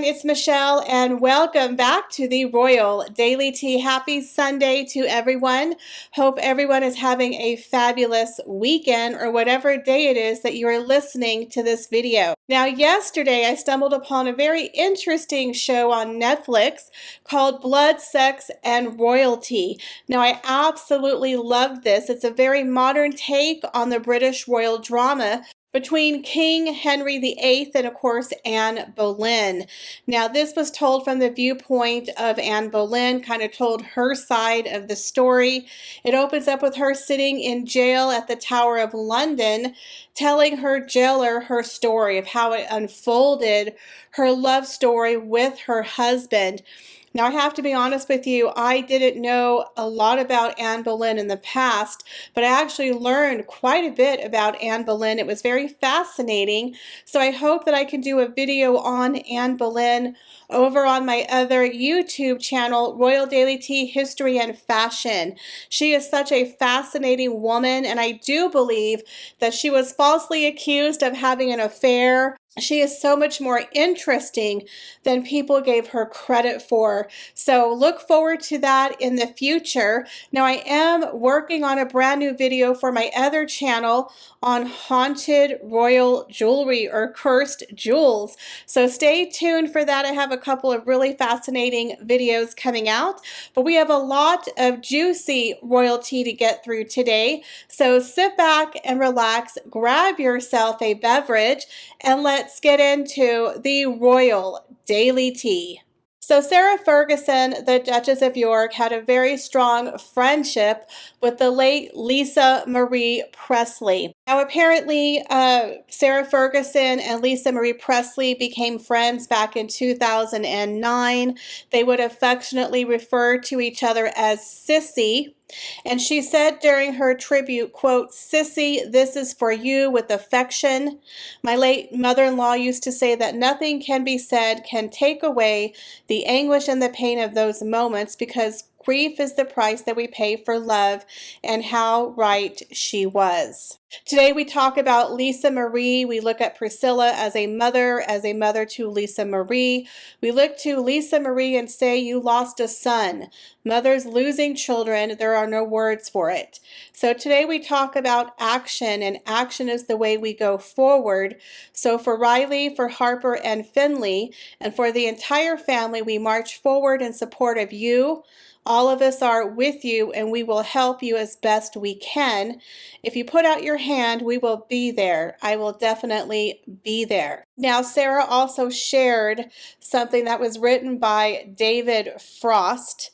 it's Michelle, and welcome back to the Royal Daily Tea. Happy Sunday to everyone. Hope everyone is having a fabulous weekend or whatever day it is that you are listening to this video. Now, yesterday I stumbled upon a very interesting show on Netflix called Blood, Sex, and Royalty. Now, I absolutely loved this. It's a very modern take on the British royal drama between King Henry VIII and, of course, Anne Boleyn. Now, this was told from the viewpoint of Anne Boleyn, kind of told her side of the story. It opens up with her sitting in jail at the Tower of London, telling her jailer her story of how it unfolded, her love story with her husband. Now, I have to be honest with you, I didn't know a lot about Anne Boleyn in the past, but I actually learned quite a bit about Anne Boleyn. It was very fascinating, so I hope that I can do a video on Anne Boleyn over on my other YouTube channel, Royal Daily Tea History and Fashion. She is such a fascinating woman, and I do believe that she was falsely accused of having an affair. She is so much more interesting than people gave her credit for. So look forward to that in the future. Now, I am working on a brand new video for my other channel on haunted royal jewelry or cursed jewels. So stay tuned for that. I have a couple of really fascinating videos coming out, but we have a lot of juicy royalty to get through today. So sit back and relax, grab yourself a beverage, and let's get into the Royal Daily Tea. So Sarah Ferguson, the Duchess of York, had a very strong friendship with the late Lisa Marie Presley. Now, apparently, Sarah Ferguson and Lisa Marie Presley became friends back in 2009. They would affectionately refer to each other as Sissy. And she said during her tribute, quote, "Sissy, this is for you with affection. My late mother-in-law used to say that nothing can be said can take away the anguish and the pain of those moments, because grief is the price that we pay for love," and how right she was. Today we talk about Lisa Marie. We look at Priscilla as a mother to Lisa Marie. We look to Lisa Marie and say, you lost a son. Mothers losing children, there are no words for it. So today we talk about action, and action is the way we go forward. So for Riley, for Harper and Finley, and for the entire family, we march forward in support of you. All of us are with you, and we will help you as best we can. If you put out your hand, we will be there. I will definitely be there. Now, Sarah also shared something that was written by David Frost,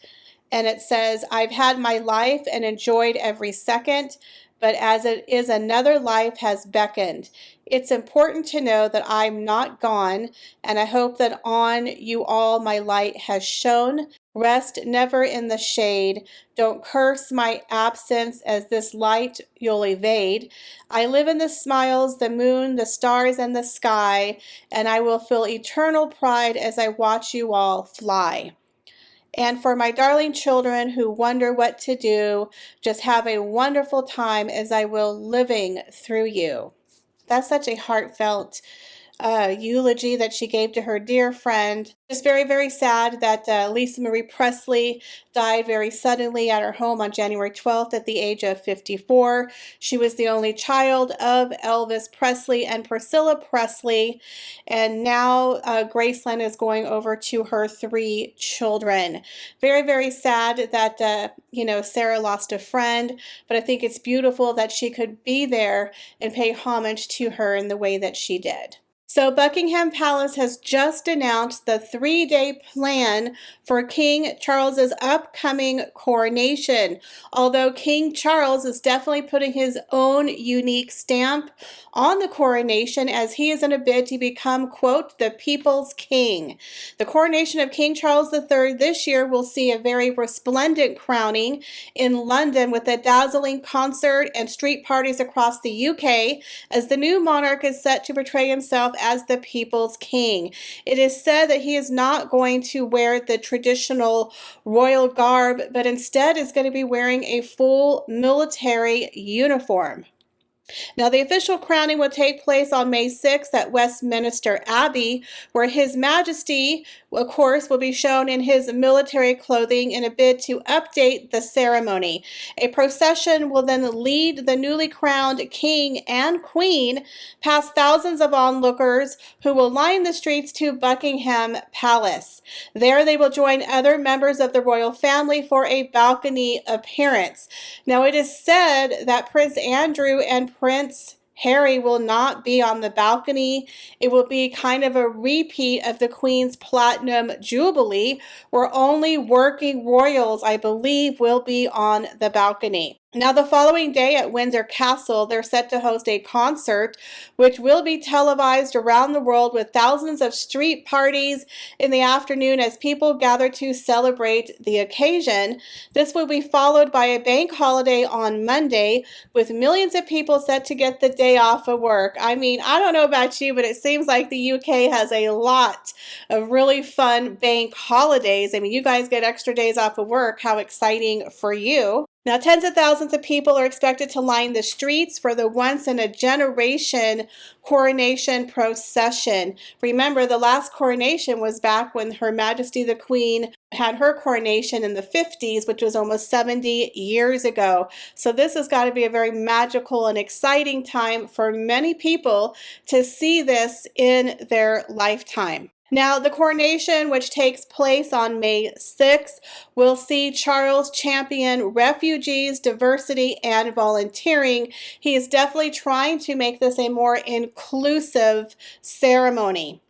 and it says, "I've had my life and enjoyed every second, but as it is, another life has beckoned. It's important to know that I'm not gone, and I hope that on you all my light has shone. Rest never in the shade. Don't curse my absence, as this light you'll evade. I live in the smiles, the moon, the stars, and the sky, and I will feel eternal pride as I watch you all fly. And for my darling children who wonder what to do, just have a wonderful time as I will living through you." That's such a heartfelt eulogy that she gave to her dear friend. It's very, very sad that Lisa Marie Presley died very suddenly at her home on January 12th at the age of 54. She was the only child of Elvis Presley and Priscilla Presley, and now Graceland is going over to her 3 children. Very, very sad that, Sarah lost a friend, but I think it's beautiful that she could be there and pay homage to her in the way that she did. So Buckingham Palace has just announced the 3-day plan for King Charles's upcoming coronation. Although King Charles is definitely putting his own unique stamp on the coronation, as he is in a bid to become, quote, the people's king. The coronation of King Charles III this year will see a very resplendent crowning in London, with a dazzling concert and street parties across the UK, as the new monarch is set to portray himself as the people's king. It is said that he is not going to wear the traditional royal garb, but instead is going to be wearing a full military uniform. Now, the official crowning will take place on May 6th at Westminster Abbey, where His Majesty, of course, will be shown in his military clothing in a bid to update the ceremony. A procession will then lead the newly crowned king and queen past thousands of onlookers who will line the streets to Buckingham Palace. There, they will join other members of the royal family for a balcony appearance. Now, it is said that Prince Andrew and Prince Harry will not be on the balcony. It will be kind of a repeat of the Queen's Platinum Jubilee, where only working royals, I believe, will be on the balcony. Now, the following day at Windsor Castle, they're set to host a concert, which will be televised around the world with thousands of street parties in the afternoon as people gather to celebrate the occasion. This will be followed by a bank holiday on Monday, with millions of people set to get the day off of work. I mean, I don't know about you, but it seems like the UK has a lot of really fun bank holidays. I mean, you guys get extra days off of work. How exciting for you. Now, tens of thousands of people are expected to line the streets for the once-in-a-generation coronation procession. Remember, the last coronation was back when Her Majesty the Queen had her coronation in the 50s, which was almost 70 years ago. So this has got to be a very magical and exciting time for many people to see this in their lifetime. Now, the coronation, which takes place on May 6th, will see Charles champion refugees, diversity, and volunteering. He is definitely trying to make this a more inclusive ceremony.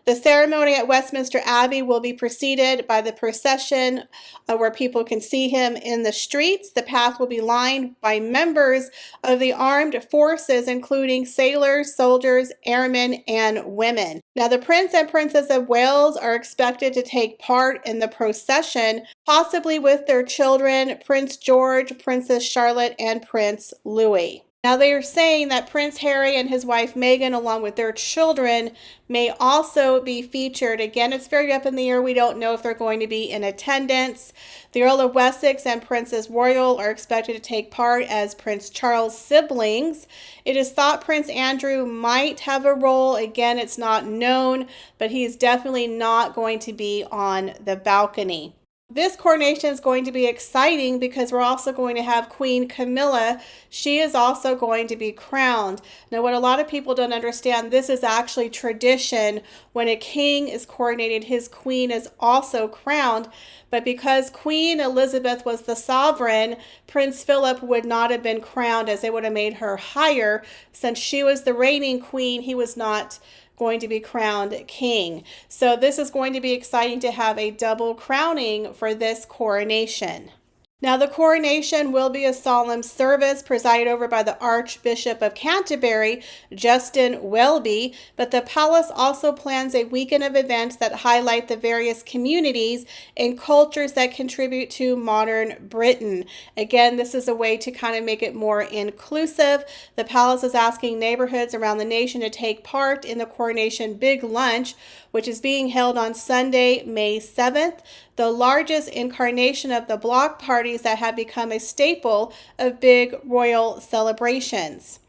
The ceremony at Westminster Abbey will be preceded by the procession where people can see him in the streets. The path will be lined by members of the armed forces, including sailors, soldiers, airmen, and women. Now, the Prince and Princess of Wales are expected to take part in the procession, possibly with their children, Prince George, Princess Charlotte, and Prince Louis. Now, they are saying that Prince Harry and his wife Meghan, along with their children, may also be featured. Again, it's very up in the air. We don't know if they're going to be in attendance. The Earl of Wessex and Princess Royal are expected to take part as Prince Charles' siblings. It is thought Prince Andrew might have a role. Again, it's not known, but he is definitely not going to be on the balcony. This coronation is going to be exciting because we're also going to have Queen Camilla. She is also going to be crowned. Now, what a lot of people don't understand, this is actually tradition. When a king is coronated, his queen is also crowned. But because Queen Elizabeth was the sovereign, Prince Philip would not have been crowned, as they would have made her higher. Since she was the reigning queen, he was not going to be crowned king. So this is going to be exciting to have a double crowning for this coronation. Now, the coronation will be a solemn service presided over by the Archbishop of Canterbury, Justin Welby, but the palace also plans a weekend of events that highlight the various communities and cultures that contribute to modern Britain. Again, this is a way to kind of make it more inclusive. The palace is asking neighborhoods around the nation to take part in the coronation Big Lunch, which is being held on Sunday, May 7th, the largest incarnation of the block parties that have become a staple of big royal celebrations,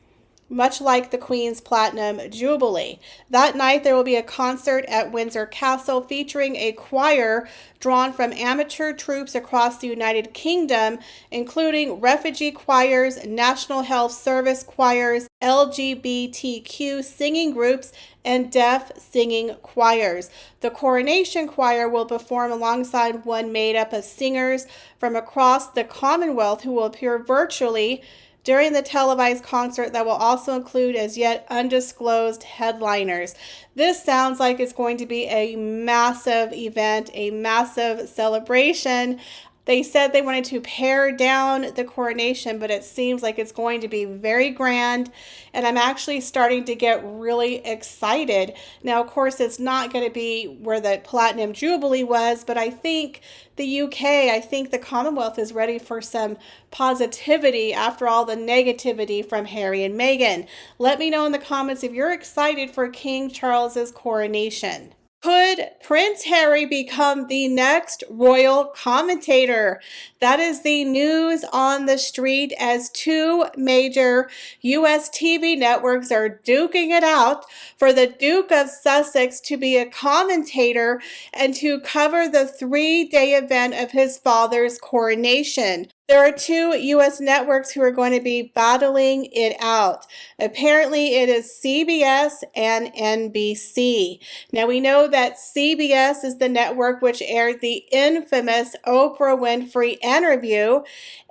much like the Queen's Platinum Jubilee. That night, there will be a concert at Windsor Castle featuring a choir drawn from amateur troops across the United Kingdom, including refugee choirs, National Health Service choirs, LGBTQ singing groups, and deaf singing choirs. The Coronation Choir will perform alongside one made up of singers from across the Commonwealth who will appear virtually during the televised concert that will also include as yet undisclosed headliners. This sounds like it's going to be a massive event, a massive celebration. They said they wanted to pare down the coronation, but it seems like it's going to be very grand, and I'm actually starting to get really excited. Now, of course, it's not going to be where the Platinum Jubilee was, but I think the UK, I think the Commonwealth is ready for some positivity after all the negativity from Harry and Meghan. Let me know in the comments if you're excited for King Charles's coronation. Could Prince Harry become the next royal commentator? That is the news on the street as two major U.S. TV networks are duking it out for the Duke of Sussex to be a commentator and to cover the 3-day event of his father's coronation. There are two U.S. networks who are going to be battling it out. Apparently, it is CBS and NBC. Now, we know that CBS is the network which aired the infamous Oprah Winfrey interview,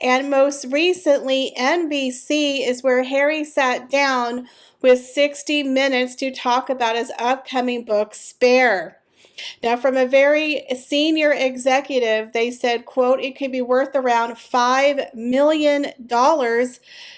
and most recently, NBC is where Harry sat down with 60 Minutes to talk about his upcoming book, Spare. Now, from a very senior executive, they said, quote, it could be worth around $5 million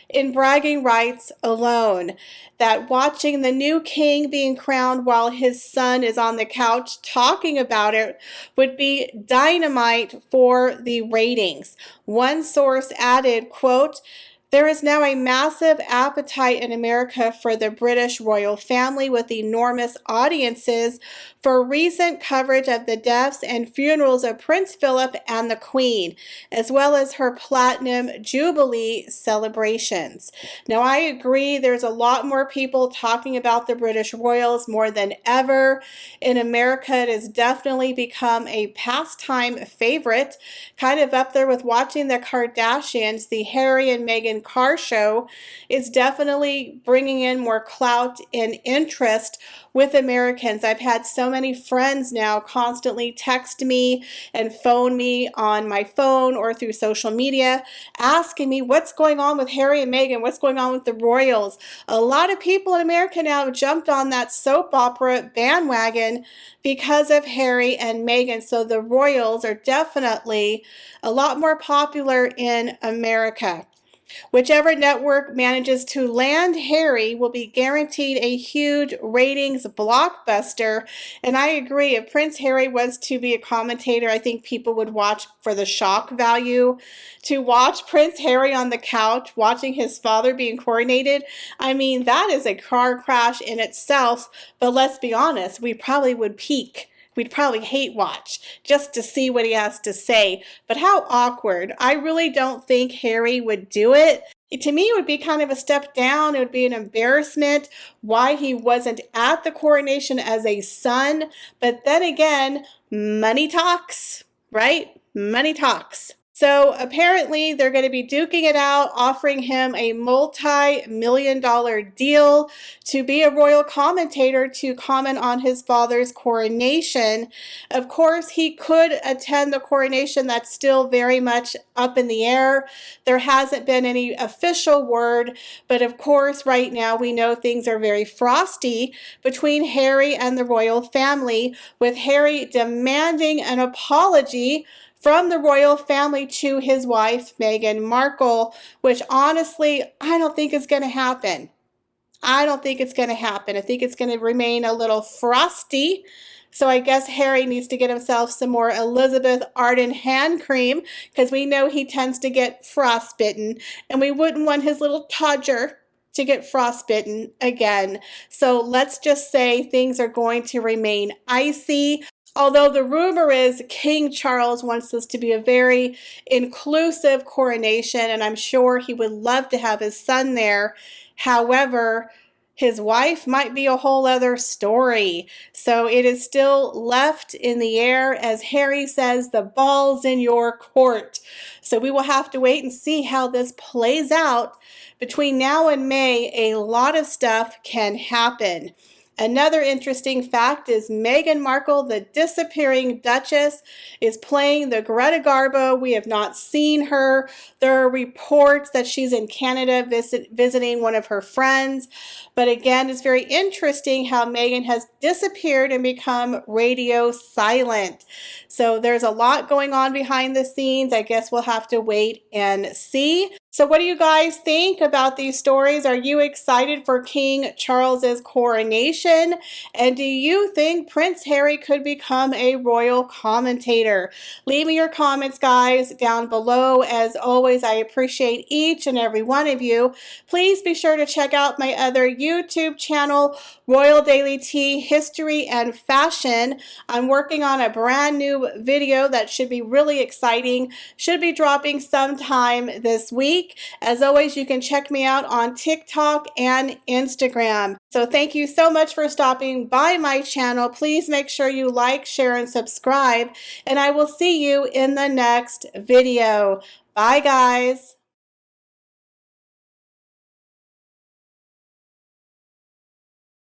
in bragging rights alone. That watching the new king being crowned while his son is on the couch talking about it would be dynamite for the ratings. One source added, quote, there is now a massive appetite in America for the British royal family, with enormous audiences for recent coverage of the deaths and funerals of Prince Philip and the Queen, as well as her Platinum Jubilee celebrations. Now, I agree, there's a lot more people talking about the British royals more than ever. In America, it has definitely become a pastime favorite, kind of up there with watching the Kardashians. The Harry and Meghan car show is definitely bringing in more clout and interest with Americans. I've had so many friends now constantly text me and phone me on my phone or through social media asking me what's going on with Harry and Meghan, what's going on with the royals. A lot of people in America now have jumped on that soap opera bandwagon because of Harry and Meghan. So the royals are definitely a lot more popular in America. Whichever network manages to land Harry will be guaranteed a huge ratings blockbuster. And I agree, if Prince Harry was to be a commentator, I think people would watch for the shock value. To watch Prince Harry on the couch watching his father being coronated, I mean, that is a car crash in itself. But let's be honest, we probably would peak. We'd probably hate watch just to see what he has to say. But how awkward. I really don't think Harry would do it. To me, it would be kind of a step down. It would be an embarrassment why he wasn't at the coronation as a son. But then again, money talks, right? Money talks. So apparently they're going to be duking it out, offering him a multi-million-dollar deal to be a royal commentator to comment on his father's coronation. Of course, he could attend the coronation. That's still very much up in the air. There hasn't been any official word, but of course, right now we know things are very frosty between Harry and the royal family, with Harry demanding an apology from the royal family to his wife, Meghan Markle, which honestly, I don't think is going to happen. I don't think it's going to happen. I think it's going to remain a little frosty. So I guess Harry needs to get himself some more Elizabeth Arden hand cream, because we know he tends to get frostbitten, and we wouldn't want his little Todger to get frostbitten again. So let's just say things are going to remain icy. Although the rumor is King Charles wants this to be a very inclusive coronation, and I'm sure he would love to have his son there. However, his wife might be a whole other story. So it is still left in the air. As Harry says, the ball's in your court. So we will have to wait and see how this plays out. Between now and May, a lot of stuff can happen. Another interesting fact is Meghan Markle, the disappearing Duchess, is playing the Greta Garbo. We have not seen her. There are reports that she's in Canada visiting one of her friends. But again, it's very interesting how Meghan has disappeared and become radio silent. So there's a lot going on behind the scenes. I guess we'll have to wait and see. So what do you guys think about these stories? Are you excited for King Charles's coronation? coronation? And do you think Prince Harry could become a royal commentator? Leave me your comments, guys, down below. As always, I appreciate each and every one of you. Please be sure to check out my other YouTube channel, Royal Daily Tea History and Fashion. I'm working on a brand new video that should be really exciting. Should be dropping sometime this week. As always, you can check me out on TikTok and Instagram. So thank you so much for stopping by my channel. Please make sure you like, share, and subscribe. And I will see you in the next video. Bye, guys.